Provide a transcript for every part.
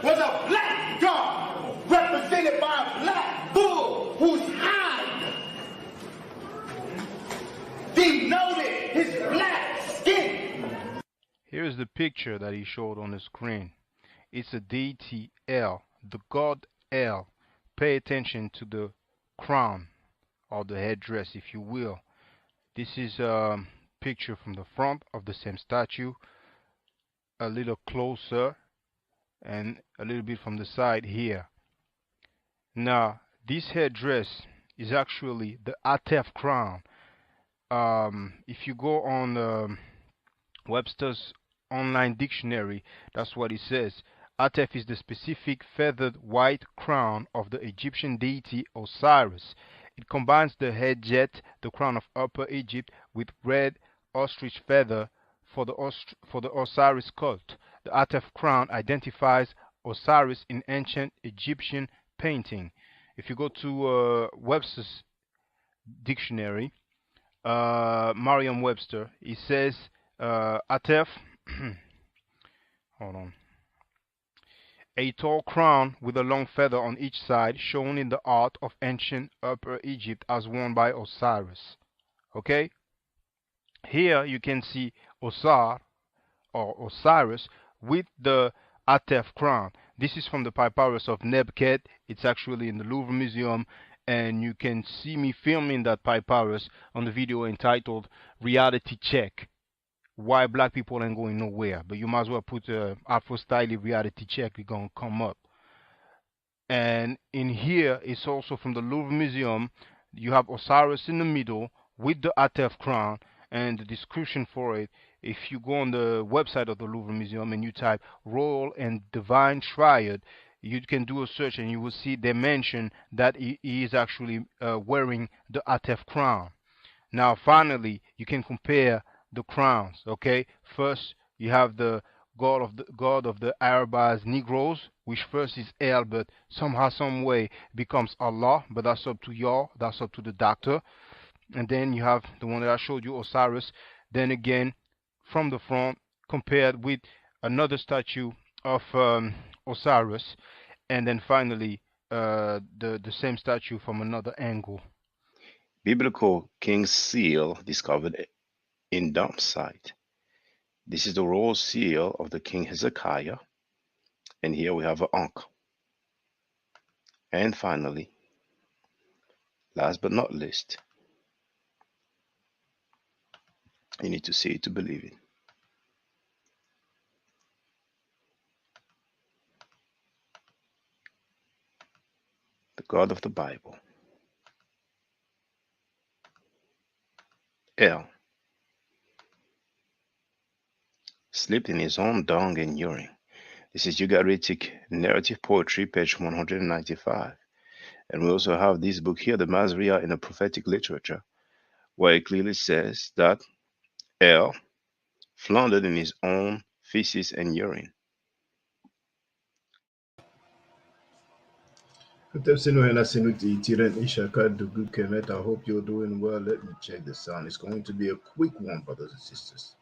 was a black god represented by a black bull whose hide denoted his black skin. Here's the picture that he showed on the screen. It's a deity El, the god El. Pay attention to the crown or the headdress, if you will. This is a picture from the front of the same statue, a little closer, and a little bit from the side here. Now, this headdress is actually the Hotep crown. If you go on Webster's online dictionary, that's what it says. Hotep is the specific feathered white crown of the Egyptian deity Osiris. It combines the head jet, the crown of Upper Egypt, with red ostrich feather for the Osiris cult. The Hotep crown identifies Osiris in ancient Egyptian painting. If you go to Webster's dictionary, Merriam-Webster, it says Hotep, hold on, a tall crown with a long feather on each side, shown in the art of ancient Upper Egypt as worn by Osiris. Okay? Here you can see Osar or Osiris with the Hotep crown. This is from the papyrus of Nebket. It's actually in the Louvre Museum, and you can see me filming that papyrus on the video entitled Reality Check. Why black people ain't going nowhere, but you might as well put Afro Style Reality Check, it's gonna come up. And in here, it's also from the Louvre Museum. You have Osiris in the middle with the Hotep crown, and the description for it, if you go on the website of the Louvre Museum and you type Royal and Divine Triad, you can do a search and you will see they mention that he is actually wearing the Hotep crown. Now finally, you can compare the crowns. Okay, first you have the god of the Arabs Negroes, which first is El, but somehow some way becomes Allah, but that's up to y'all, that's up to the doctor. And then you have the one that I showed you, Osiris. Then again, from the front, compared with another statue of Osiris, and then finally the same statue from another angle. Biblical King's Seal discovered in dump site. This is the royal seal of the King Hezekiah, and here we have an Ankh. And finally, last but not least, you need to see it to believe it. The God of the Bible, El, slept in his own dung and urine. This is Ugaritic Narrative Poetry, page 195. And we also have this book here, the Masria in the Prophetic Literature, where it clearly says that El floundered in his own feces and urine. I hope you're doing well. Let me check the sound. It's going to be a quick one, brothers and sisters.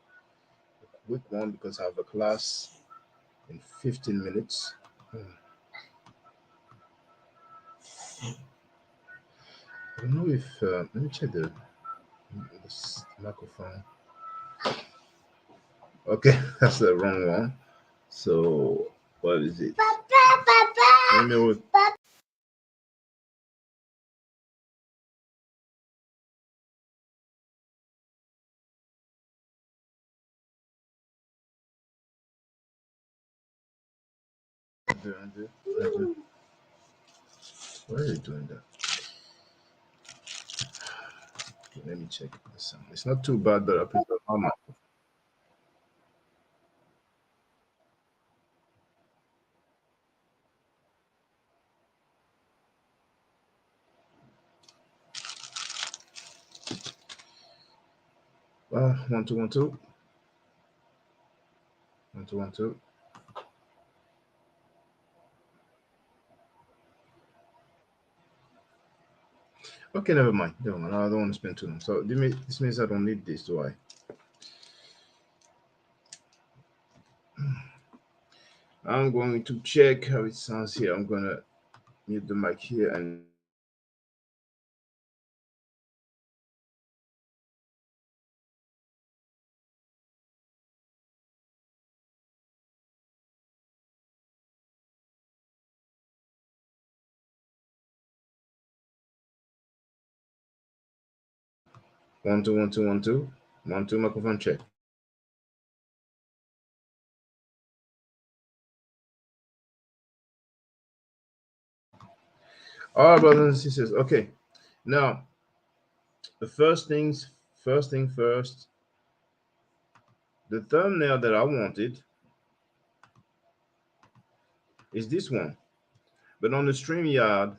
A quick one because I have a class in 15 minutes. I don't know if let me check the microphone. Okay, that's the wrong one. So what is it? Let me Why are you doing that? Okay, let me check the sound. It's not too bad, but I prefer mama. Well, 1 2 1 2 1 2 1 2. Okay, never mind. I don't want to spend too long. So this means I don't need this, do I? I'm going to check how it sounds here. I'm gonna mute the mic here and one two one two one two one two microphone check. All right, brothers and sisters. Okay, now the first thing first. The thumbnail that I wanted is this one, but on the StreamYard,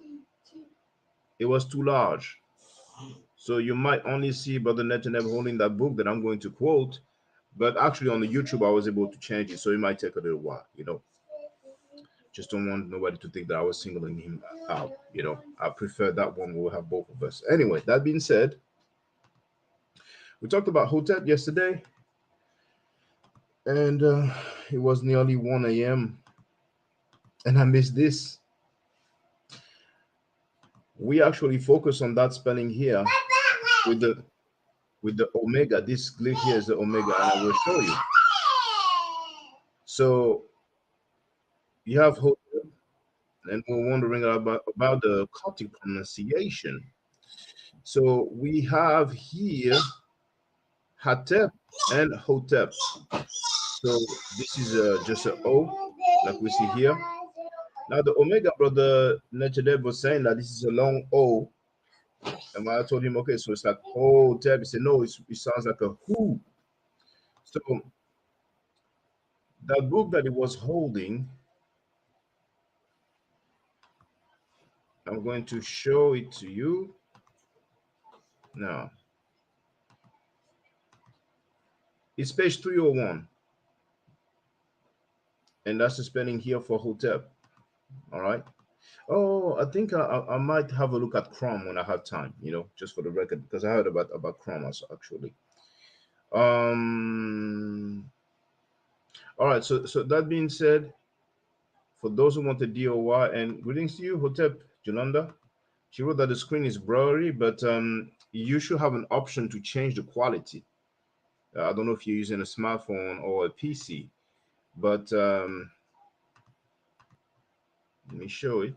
it was too large. So you might only see Brother Netanyahu holding that book that I'm going to quote, but actually on the YouTube, I was able to change it. So it might take a little while, you know. Just don't want nobody to think that I was singling him out, you know. I prefer that one. We'll have both of us. Anyway, that being said, we talked about Hotep yesterday, and it was nearly 1 a.m. and I missed this. We actually focus on that spelling here with the omega. This glyph here is the omega, and I will show you. So you have Hotep, and we're wondering about the Coptic pronunciation. So we have here Hotep and Hotep. So this is just an O, like we see here. Now the omega, brother Nechadev was saying that this is a long O. And when I told him, okay, so it's like Hotep, he said, no, it sounds like a who. So that book that he was holding, I'm going to show it to you now. It's page 301. And that's the spelling here for Hotep. All right. Oh, I think I might have a look at Chrome when I have time, you know, just for the record, because I heard about Chrome actually. All right, so that being said, for those who want the DOY, and greetings to you, Hotep Jolanda. She wrote that the screen is blurry, but you should have an option to change the quality. I don't know if you're using a smartphone or a PC, but let me show it.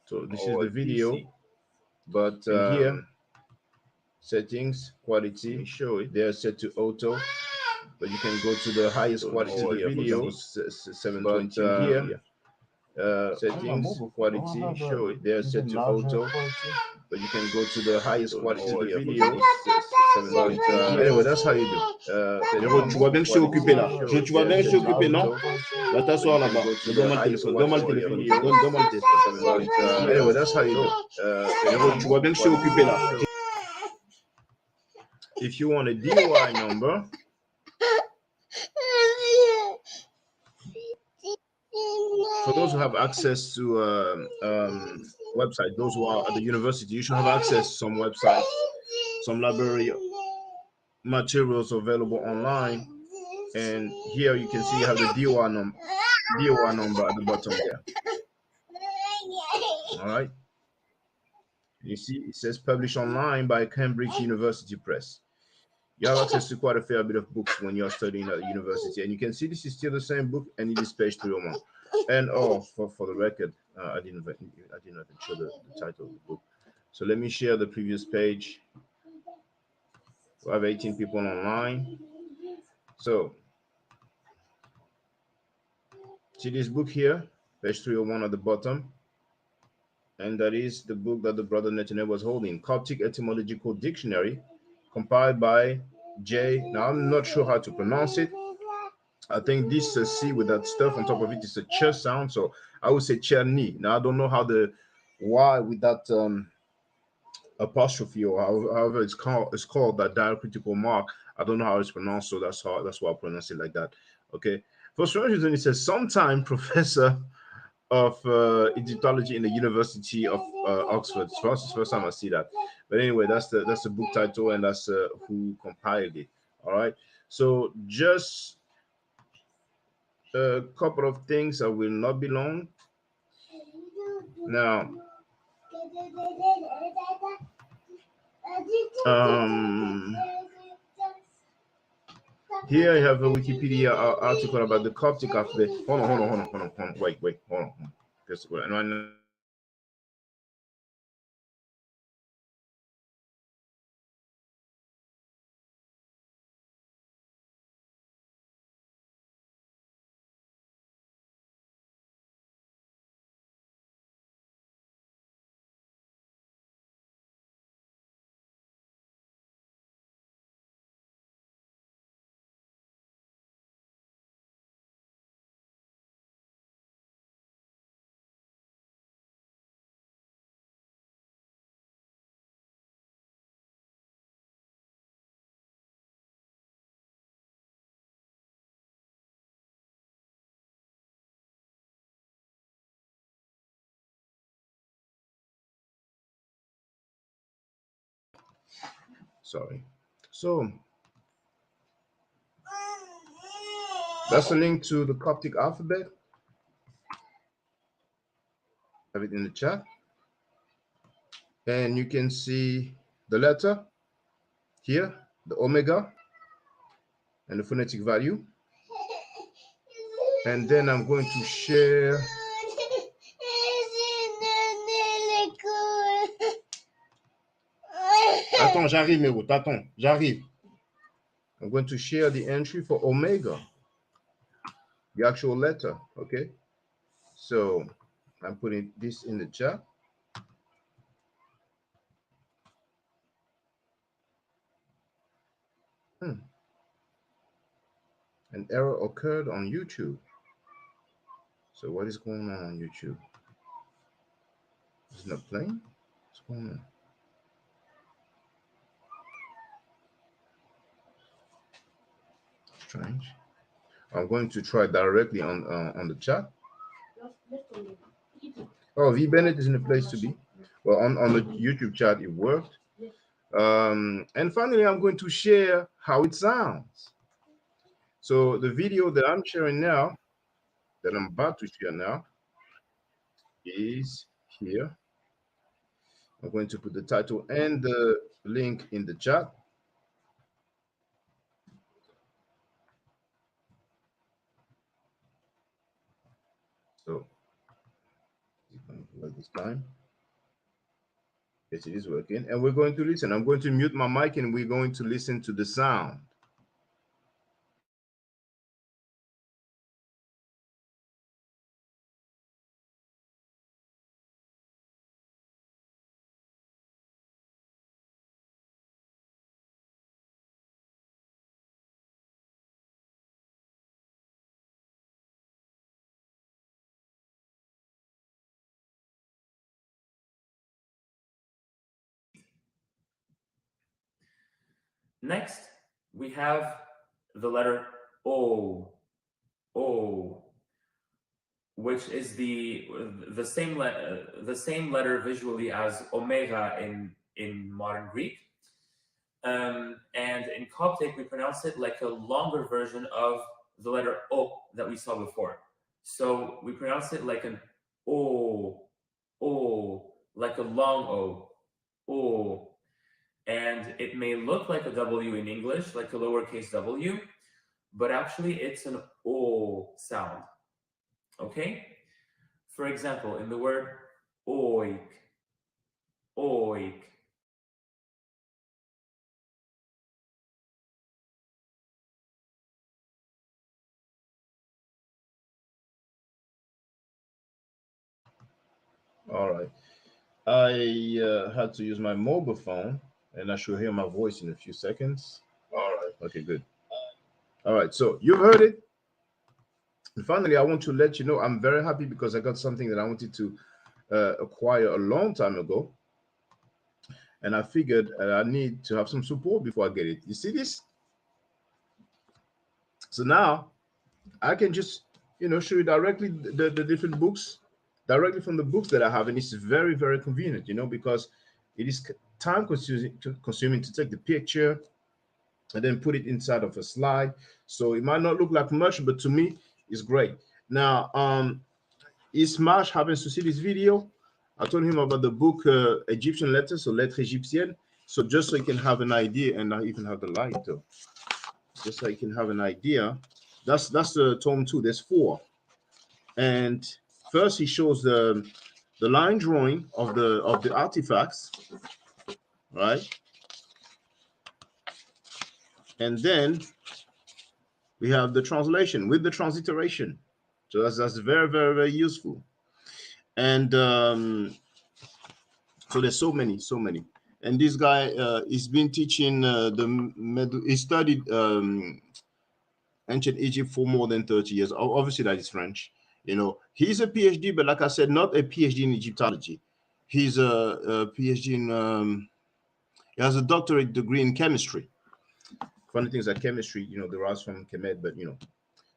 So this is the video, but here settings quality. Show it. They are set to auto, but you can go to the highest quality of the video. 720 here. Settings quality. Show it. They are set to auto, but you can go to the highest quality of the video. But anyway, that's how you do. Tu vois bien que je suis occupé là. Tu vois bien que je suis occupé, non? Va t'asseoir là-bas. Donne-moi le téléphone. Donne-moi le téléphone. Donne-moi le téléphone. Anyway, that's how you do. Tu vois bien que je suis occupé là. If you want a DOI number, for those who have access to website, those who are at the university, you should have access to some websites, some library materials available online. And here you can see you have the DOI number at the bottom there. All right. You see, it says published online by Cambridge University Press. You have access to quite a fair bit of books when you're studying at the university. And you can see this is still the same book, and it is page 301. And for the record, I didn't even show the title of the book. So let me share the previous page. We have 18 people online. So see this book here, page 301 at the bottom. And that is the book that the brother Netanyahu was holding, Coptic Etymological Dictionary, compiled by J. Now I'm not sure how to pronounce it. I think this C with that stuff on top of it is a ch sound, so I would say Cherny. Now I don't know how the Y with that apostrophe or however it's called that diacritical mark. I don't know how it's pronounced, so that's why I pronounce it like that. Okay. For some reason, it says sometime professor of Egyptology in the University of Oxford. It's the first time I see that. But anyway, that's the book title, and that's who compiled it. All right. So just a couple of things that will not be long. Now, here I have a Wikipedia article about the Coptic alphabet. Hold on. Wait, hold on. Just wait. Sorry. So that's a link to the Coptic alphabet. Have it in the chat. And you can see the letter here, the omega, and the phonetic value. And then I'm going to share Attends, j'arrive, Mero. Attends, j'arrive. I'm going to share the entry for omega, the actual letter, okay? So I'm putting this in the chat. An error occurred on YouTube. So what is going on YouTube? It's not playing? What's going on? Strange. I'm going to try directly on the chat. Oh, V Bennett is in the place to be. Well, on the YouTube chat, it worked. And finally, I'm going to share how it sounds. So the video that I'm sharing now, that I'm about to share now, is here. I'm going to put the title and the link in the chat. So this time. Yes, it is working. And we're going to listen. I'm going to mute my mic and we're going to listen to the sound. Next, we have the letter O, which is the same letter visually as omega in modern Greek, and in Coptic we pronounce it like a longer version of the letter O that we saw before. So we pronounce it like an O, like a long O. And it may look like a W in English, like a lowercase w, but actually it's an O sound. Okay? For example, in the word oik. All right. I had to use my mobile phone, and I should hear my voice in a few seconds. All right. Okay, good. All right. So you heard it. And finally, I want to let you know I'm very happy because I got something that I wanted to acquire a long time ago. And I figured I need to have some support before I get it. You see this? So now I can just, show you directly the different books, directly from the books that I have. And it's very, very convenient, because it is time consuming to take the picture and then put it inside of a slide. So it might not look like much, but to me, It's great. Now, Ismash happens to see this video. I told him about the book Egyptian Letters, so Lettres Égyptiennes. So just so you can have an idea, and I even have the light though. Just so you can have an idea. That's the tome 2. There's 4. And first he shows the line drawing of the artifacts, right? And then we have the translation with the transliteration. So that's very, very, very useful. And so there's so many. And this guy he's been teaching he studied ancient Egypt for more than 30 years. Obviously that is French. You know, he's a PhD, but like I said, not a PhD in Egyptology. He's a PhD in he has a doctorate degree in chemistry. Funny things like chemistry, you know, derives from chemed, but you know.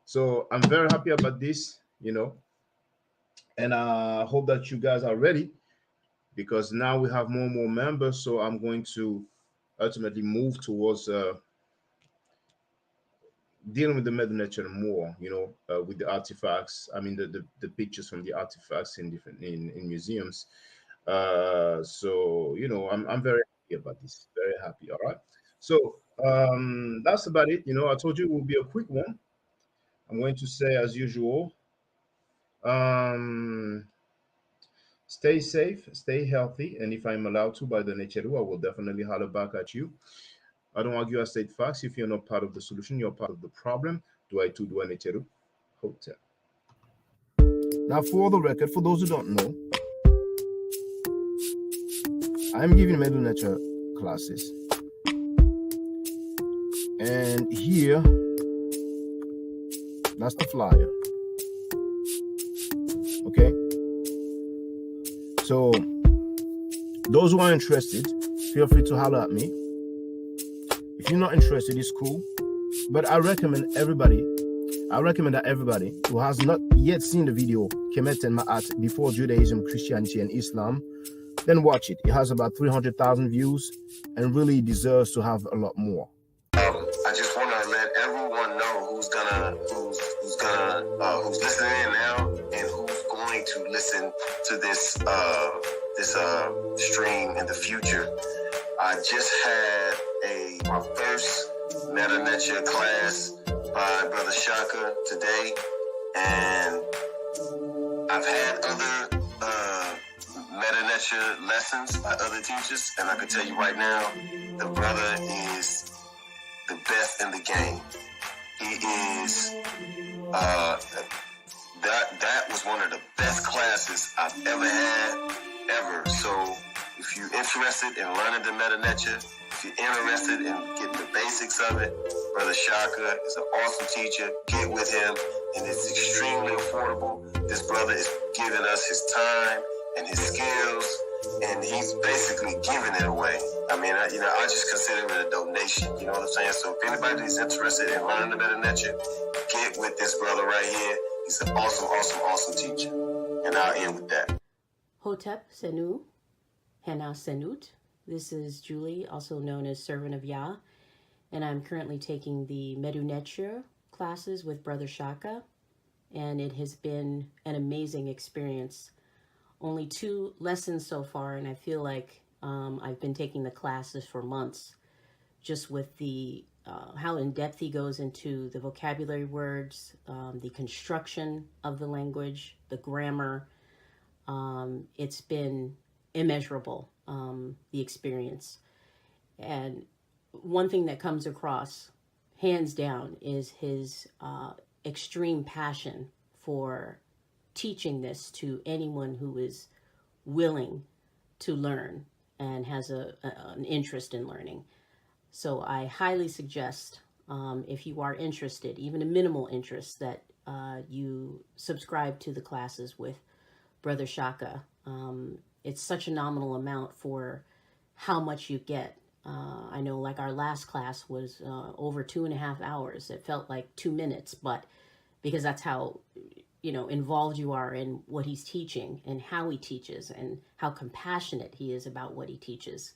So I'm very happy about this, you know, and I hope that you guys are ready, because now we have more and more members. So I'm going to ultimately move towards dealing with the Meduneter more, you know, with the artifacts. I mean, the pictures from the artifacts in different in museums. So you know, I'm very happy about this. Very happy. All right. So that's about it. You know, I told you it will be a quick one. I'm going to say as usual. Stay safe, stay healthy, and if I'm allowed to by the Necheru, I will definitely holler back at you. I don't argue, I state facts. If you're not part of the solution, you're part of the problem. Do I too do a Necheru? Hotep. Now, for the record, for those who don't know, I'm giving Meduneter classes. And here, that's the flyer. Okay? So, those who are interested, feel free to holler at me. If you're not interested, it's cool. But I recommend that everybody who has not yet seen the video Kemet and Ma'at before Judaism, Christianity, and Islam, then watch it. It has about 300,000 views and really deserves to have a lot more. I just want to let everyone know who's listening in now and who's going to listen to this stream in the future. I just had my first Meduneter class by Brother Shaka today, and I've had other Meduneter lessons by other teachers, and I can tell you right now, the brother is the best in the game. He is that was one of the best classes I've ever had, ever. So if you're interested in learning the Meduneter, if you're interested in getting the basics of it, Brother Shaka is an awesome teacher. Get with him, and it's extremely affordable. This brother is giving us his time and his skills, and he's basically giving it away. I mean, I just consider it a donation. You know what I'm saying? So if anybody's interested in learning the Meduneter, get with this brother right here. He's an awesome, awesome, awesome teacher. And I'll end with that. Hotep Senu, Hena Senut. This is Julie, also known as Servant of Yah, and I'm currently taking the Meduneter classes with Brother Shaka, and it has been an amazing experience. Only 2 lessons so far, and I feel like I've been taking the classes for months, just with the how in depth he goes into the vocabulary words, the construction of the language, the grammar. It's been immeasurable, the experience. And one thing that comes across, hands down, is his extreme passion for teaching this to anyone who is willing to learn and has an interest in learning. So I highly suggest, if you are interested, even a minimal interest, that you subscribe to the classes with Brother Shaka. It's such a nominal amount for how much you get. I know, like, our last class was over 2.5 hours. It felt like 2 minutes, but because that's how, involved you are in what he's teaching and how he teaches and how compassionate he is about what he teaches.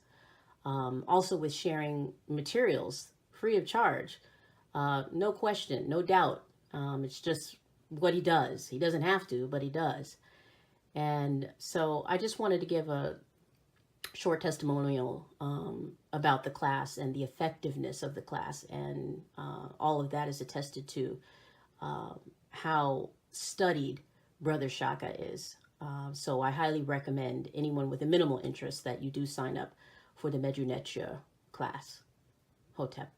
Also with sharing materials free of charge, no question, no doubt. It's just what he does. He doesn't have to, but he does. And so I just wanted to give a short testimonial about the class and the effectiveness of the class. And all of that is attested to how studied Brother Shaka is. So I highly recommend anyone with a minimal interest that you do sign up for the Meduneter class. Hotep.